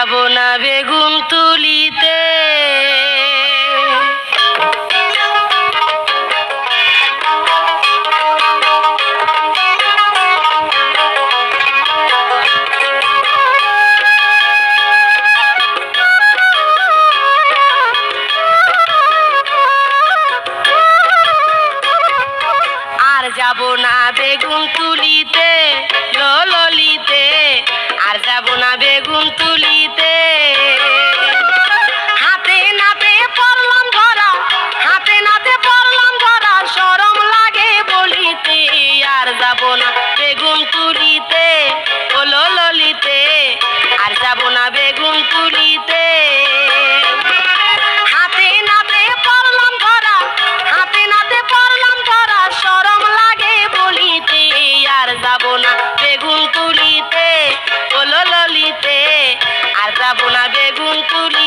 যাব না বেগুন তুলিতে। আর যাব না বেগুন তুলিতে ললিতে, আর যাব না বেগুন তুলিতে। হাতে নাতে পড়লাম ধরা, হাতে নাতে পড়লাম ধরা, শরম লাগে বলিতে। আর যাব না বেগুন তুলিতে ও ললিতে, আর যাব না বেগুন তুলিতে। হাতে নাতে পড়লাম ধরা, হাতে নাতে পড়লাম ধরা, শরম লাগে বলিতে। আর যাব না বেগুন তুলিতে ও ললিতে, আর যাব না বেগুন তুলিতে।